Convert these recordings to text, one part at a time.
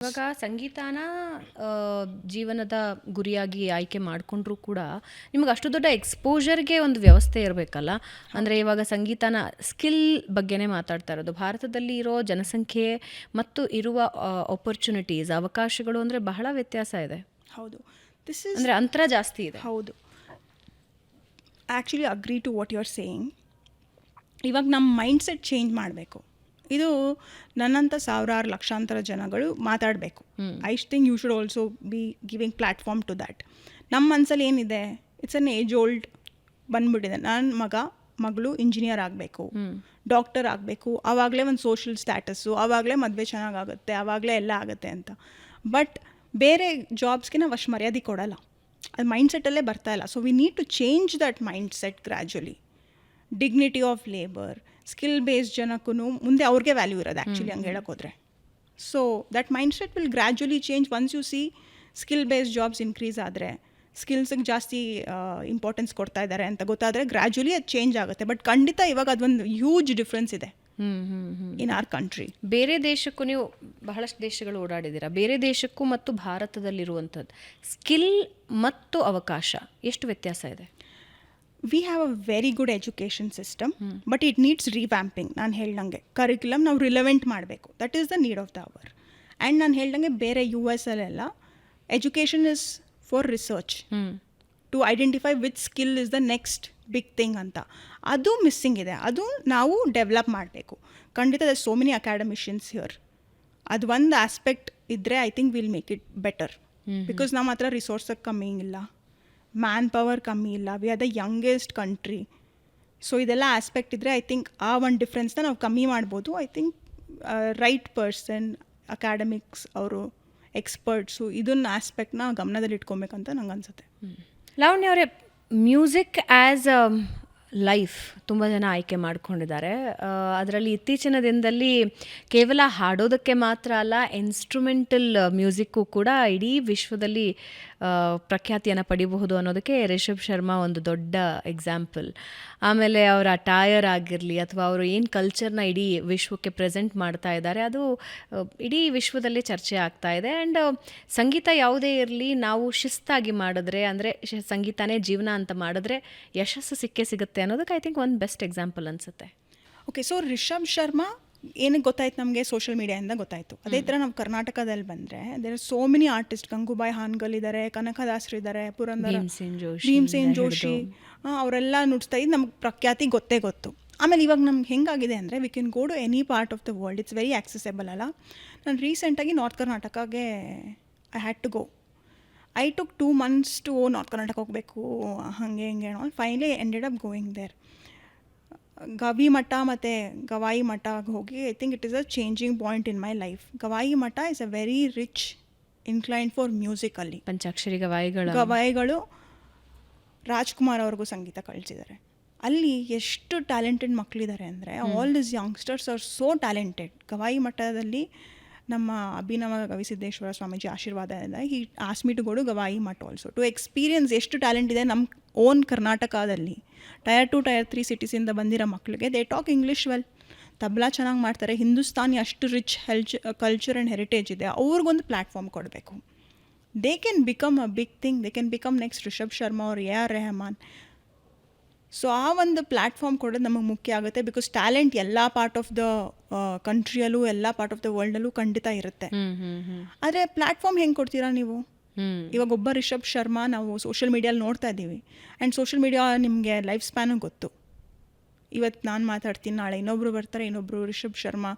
ಇವಾಗ ಸಂಗೀತನ ಆ, ಜೀವನದ ಗುರಿಯಾಗಿ ಆಯ್ಕೆ ಮಾಡಿಕೊಂಡ್ರೂ ಕೂಡ ನಿಮ್ಗೆ ಅಷ್ಟು ದೊಡ್ಡ ಎಕ್ಸ್ಪೋಜರ್ಗೆ ಒಂದು ವ್ಯವಸ್ಥೆ ಇರಬೇಕಲ್ಲ. ಅಂದರೆ ಇವಾಗ ಸಂಗೀತನ ಸ್ಕಿಲ್ ಬಗ್ಗೆನೇ ಮಾತಾಡ್ತಾ ಇರೋದು. ಭಾರತದಲ್ಲಿ ಇರೋ ಜನಸಂಖ್ಯೆ ಮತ್ತು ಇರುವ ಆಪರ್ಚುನಿಟೀಸ್ ಅವಕಾಶಗಳು ಅಂದರೆ ಬಹಳ ವ್ಯತ್ಯಾಸ ಇದೆ. ಹೌದು, ದಿಸ್ ಇಸ್ ಅಂದರೆ ಅಂತರ ಜಾಸ್ತಿ ಇದೆ. ಹೌದು. Actually agree to what you are saying. ಇವಾಗ ನಮ್ಮ ಮೈಂಡ್ ಸೆಟ್ ಚೇಂಜ್ ಮಾಡಬೇಕು. ಇದು ನನ್ನಂಥ ಸಾವಿರಾರು ಲಕ್ಷಾಂತರ ಜನಗಳು ಮಾತಾಡಬೇಕು. I think you should also be giving platform to that. ನಮ್ಮ ಮನಸ್ಸಲ್ಲಿ ಏನಿದೆ, ಇಟ್ಸ್ ಅನ್ ಏಜ್ ಓಲ್ಡ್ ಬಂದ್ಬಿಟ್ಟಿದೆ. ನನ್ನ ಮಗಳು ಇಂಜಿನಿಯರ್ ಆಗಬೇಕು, ಡಾಕ್ಟರ್ ಆಗಬೇಕು, ಆವಾಗಲೇ ಒಂದು ಸೋಷಿಯಲ್ ಸ್ಟ್ಯಾಟಸ್ಸು, ಆವಾಗಲೇ ಮದುವೆ ಚೆನ್ನಾಗಾಗುತ್ತೆ, ಆವಾಗಲೇ ಎಲ್ಲ ಆಗುತ್ತೆ ಅಂತ. ಬಟ್ ಬೇರೆ ಜಾಬ್ಸ್ಗೆ ನಾವು ಅಷ್ಟು ಮರ್ಯಾದೆ ಕೊಡಲ್ಲ. ಅದು ಮೈಂಡ್ಸೆಟ್ಟಲ್ಲೇ ಬರ್ತಾ ಇಲ್ಲ. So we need to change that mindset gradually. Dignity of labour, skill based ಜನಕ್ಕೂ ಮುಂದೆ ಅವ್ರಿಗೆ ವ್ಯಾಲ್ಯೂ ಇರೋದು ಆ್ಯಕ್ಚುಲಿ ಹಂಗೆ ಹೇಳಕ್ಕೆ ಹೋದರೆ. So that mindset will gradually change once you see skill based jobs increase ಆದರೆ, ಸ್ಕಿಲ್ಸಿಗೆ ಜಾಸ್ತಿ ಇಂಪಾರ್ಟೆನ್ಸ್ ಕೊಡ್ತಾ ಇದ್ದಾರೆ ಅಂತ ಗೊತ್ತಾದರೆ ಗ್ರ್ಯಾಜುಲಿ ಅದು ಚೇಂಜ್ ಆಗುತ್ತೆ. ಬಟ್ ಖಂಡಿತ ಇವಾಗ ಅದೊಂದು ಹ್ಯೂಜ್ ಡಿಫ್ರೆನ್ಸ್ ಇದೆ ಇನ್ ಆರ್ ಕಂಟ್ರಿ. ಬೇರೆ ದೇಶಕ್ಕೂ ನೀವು ಬಹಳಷ್ಟು ದೇಶಗಳು ಓಡಾಡಿದ್ದೀರಾ. ಬೇರೆ ದೇಶಕ್ಕೂ ಮತ್ತು ಭಾರತದಲ್ಲಿರುವಂಥದ್ದು ಸ್ಕಿಲ್ ಮತ್ತು ಅವಕಾಶ ಎಷ್ಟು ವ್ಯತ್ಯಾಸ ಇದೆ? We have a very good education system, but it needs revamping. ನಾನು ಹೇಳ್ದಂಗೆ ಕರಿಕ್ಯುಲಮ್ ನಾವು ರಿಲೆವೆಂಟ್ ಮಾಡಬೇಕು. That is the need of the hour. And ನಾನು ಹೇಳ್ದಂಗೆ ಬೇರೆ US ಅಲ್ಲೆಲ್ಲ education is for research to identify which skill is the next big thing ಅಂತ. ಅದು ಮಿಸ್ಸಿಂಗ್ ಇದೆ. ಅದು ನಾವು ಡೆವಲಪ್ ಮಾಡಬೇಕು. ಖಂಡಿತ the so many academicians here. ಅದು ಒಂದು ಆಸ್ಪೆಕ್ಟ್ ಇದ್ದರೆ I think will make it better. Because ನಮ್ಮ ಹತ್ರ ರಿಸೋರ್ಸಕ್ಕೆ ಕಮ್ಮಿ ಇಲ್ಲ, ಮ್ಯಾನ್ ಪವರ್ ಕಮ್ಮಿ ಇಲ್ಲ, we are the youngest country. So ಇದೆಲ್ಲ ಆಸ್ಪೆಕ್ಟ್ ಇದ್ದರೆ ಐ ಥಿಂಕ್ ಆ ಒಂದು ಡಿಫ್ರೆನ್ಸ್ನ ನಾವು ಕಮ್ಮಿ ಮಾಡ್ಬೋದು. I think right person, academics ಅವರು, ಎಕ್ಸ್ಪರ್ಟ್ಸು ಇದನ್ನ ಆಸ್ಪೆಕ್ಟ್ನ ಗಮನದಲ್ಲಿ ಇಟ್ಕೊಬೇಕಂತ ನಂಗೆ ಅನ್ಸುತ್ತೆ. ಲಾವಣ್ಯ ಅವರೇ, ಮ್ಯೂಸಿಕ್ ಆ್ಯಸ್ ಅ ಲೈಫ್ ತುಂಬ ಜನ ಆಯ್ಕೆ ಮಾಡ್ಕೊಂಡಿದ್ದಾರೆ. ಅದರಲ್ಲಿ ಇತ್ತೀಚಿನ ದಿನದಲ್ಲಿ ಕೇವಲ ಹಾಡೋದಕ್ಕೆ ಮಾತ್ರ ಅಲ್ಲ, ಇನ್ಸ್ಟ್ರುಮೆಂಟಲ್ ಮ್ಯೂಸಿಕ್ಕು ಕೂಡ ಇಡೀ ವಿಶ್ವದಲ್ಲಿ ಪ್ರಖ್ಯಾತಿಯನ್ನು ಪಡಿಬಹುದು ಅನ್ನೋದಕ್ಕೆ ರಿಷಬ್ ಶರ್ಮಾ ಒಂದು ದೊಡ್ಡ ಎಕ್ಸಾಂಪಲ್. ಆಮೇಲೆ ಅವರ ಅಟೈರ್ ಆಗಿರಲಿ ಅಥವಾ ಅವರು ಏನು ಕಲ್ಚರ್ನ ಇಡೀ ವಿಶ್ವಕ್ಕೆ ಪ್ರೆಸೆಂಟ್ ಮಾಡ್ತಾ ಇದ್ದಾರೆ, ಅದು ಇಡೀ ವಿಶ್ವದಲ್ಲೇ ಚರ್ಚೆ ಆಗ್ತಾ ಇದೆ. ಆ್ಯಂಡ್ ಸಂಗೀತ ಯಾವುದೇ ಇರಲಿ, ನಾವು ಶಿಸ್ತಾಗಿ ಮಾಡಿದ್ರೆ, ಅಂದರೆ ಸಂಗೀತನೇ ಜೀವನ ಅಂತ ಮಾಡಿದ್ರೆ ಯಶಸ್ಸು ಸಿಕ್ಕೇ ಸಿಗುತ್ತೆ ಅನ್ನೋದಕ್ಕೆ ಐ ಥಿಂಕ್ ಒಂದು ಬೆಸ್ಟ್ ಎಕ್ಸಾಂಪಲ್ ಅನಿಸುತ್ತೆ. ಓಕೆ, ಸೊ ರಿಷಬ್ ಶರ್ಮಾ ಏನಕ್ಕೆ ಗೊತ್ತಾಯ್ತು ನಮಗೆ? ಸೋಷಿಯಲ್ ಮೀಡಿಯಾದಿಂದ ಗೊತ್ತಾಯಿತು. ಅದೇ ಥರ ನಾವು ಕರ್ನಾಟಕದಲ್ಲಿ ಬಂದರೆ there are so many artist. Gangubai Hangal ಇದ್ದಾರೆ, ಕನಕದಾಸರು ಇದ್ದಾರೆ, ಪುರಂದರ ಭೀಮ್ಸೇನ್ ಜೋಶಿ, ಅವರೆಲ್ಲ ನುಡಿಸ್ತಾ ಇದ್ದು ನಮ್ಗೆ ಪ್ರಖ್ಯಾತಿ ಗೊತ್ತು. ಆಮೇಲೆ ಇವಾಗ ನಮ್ಗೆ ಹೆಂಗಾಗಿದೆ ಅಂದರೆ we can go to any part of the world. It's very accessible ಅಲ್ಲ. ನಾನು ರೀಸೆಂಟಾಗಿ ನಾರ್ತ್ ಕರ್ನಾಟಕಗೆ I had to go. I took 2 months to north Karnataka ಹೋಗಬೇಕು, ಹಾಗೆ ಹಿಂಗೆ finally ended up going there. Gavi Math ಮತ್ತು ಗವಾಯಿ ಮಠಗೆ ಹೋಗಿ I think it is a changing point in my life. Gavayi Math is a very rich incline for musically. Panchakshari ಗವಾಯಿಗಳು ರಾಜ್ಕುಮಾರ್ ಅವ್ರಿಗೂ ಸಂಗೀತ ಕಳಿಸಿದ್ದಾರೆ. ಅಲ್ಲಿ ಎಷ್ಟು ಟ್ಯಾಲೆಂಟೆಡ್ ಮಕ್ಕಳಿದ್ದಾರೆ ಅಂದರೆ all this youngsters are so talented. Gavai ಮಠದಲ್ಲಿ ನಮ್ಮ ಅಭಿನವ ಗವಿಸಿದ್ದೇಶ್ವರ ಸ್ವಾಮೀಜಿ ಆಶೀರ್ವಾದ ಇದೆ. He ask me to go to Gavai Math also to experience ಎಷ್ಟು ಟ್ಯಾಲೆಂಟ್ ಇದೆ ನಮ್ಮ ಓನ್ ಕರ್ನಾಟಕದಲ್ಲಿ. Tier 2 Tier 3 ಸಿಟೀಸಿಂದ ಬಂದಿರೋ ಮಕ್ಕಳಿಗೆ they talk English well, tabla ಚೆನ್ನಾಗಿ ಮಾಡ್ತಾರೆ. ಹಿಂದೂಸ್ತಾನಿ ಅಷ್ಟು ರಿಚ್ ಕಲ್ಚರ್ ಆ್ಯಂಡ್ ಹೆರಿಟೇಜ್ ಇದೆ. ಅವ್ರಿಗೊಂದು ಪ್ಲ್ಯಾಟ್ಫಾರ್ಮ್ ಕೊಡಬೇಕು. They can become a big thing. They can become next Rishab Sharma ಅವ್ರು, AR ರೆಹಮಾನ್. ಸೊ ಆ ಒಂದು ಪ್ಲ್ಯಾಟ್ಫಾರ್ಮ್ ಕೊಡೋದು ನಮಗೆ ಮುಖ್ಯ ಆಗುತ್ತೆ. ಬಿಕಾಸ್ ಟ್ಯಾಲೆಂಟ್ ಎಲ್ಲ ಪಾರ್ಟ್ ಆಫ್ ದ ಕಂಟ್ರಿಯಲ್ಲೂ ಎಲ್ಲ ಪಾರ್ಟ್ ಆಫ್ ದ ವರ್ಲ್ಡಲ್ಲೂ ಖಂಡಿತ ಇರುತ್ತೆ. ಆದರೆ ಪ್ಲ್ಯಾಟ್ಫಾರ್ಮ್ ಹೆಂಗೆ ಕೊಡ್ತೀರಾ ನೀವು? ಇವಾಗ ಒಬ್ಬ ರಿಷಬ್ ಶರ್ಮಾ ನಾವು ಸೋಷಿಯಲ್ ಮೀಡಿಯಲ್ಲಿ ನೋಡ್ತಾ ಇದ್ದೀವಿ. ಆ್ಯಂಡ್ ಸೋಷಿಯಲ್ ಮೀಡಿಯಾ ನಿಮಗೆ ಲೈಫ್ ಸ್ಪ್ಯಾನು ಗೊತ್ತು. ಇವತ್ತು ನಾನು ಮಾತಾಡ್ತೀನಿ, ನಾಳೆ ಇನ್ನೊಬ್ಬರು ಬರ್ತಾರೆ, ಇನ್ನೊಬ್ಬರು ರಿಷಬ್ ಶರ್ಮಾ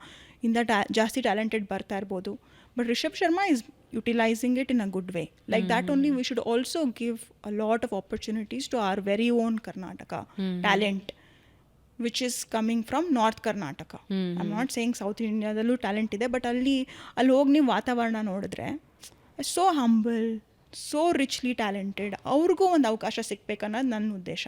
ಇಂದ ಜಾಸ್ತಿ ಟ್ಯಾಲೆಂಟೆಡ್ ಬರ್ತಾ ಇರ್ಬೋದು. But Rishab Sharma is utilising it in a good way. Like that only we should also give a lot of opportunities to our very own Karnataka talent which is coming from north Karnataka. I am not saying south ಇಂಡಿಯಾದಲ್ಲೂ talent ಇದೆ, but ಅಲ್ಲಿ ಹೋಗಿ ನೀವು ವಾತಾವರಣ ನೋಡಿದ್ರೆ so humble, so richly talented. ಅವ್ರಿಗೂ ಒಂದು ಅವಕಾಶ ಸಿಗ್ಬೇಕನ್ನೋದು ನನ್ನ ಉದ್ದೇಶ.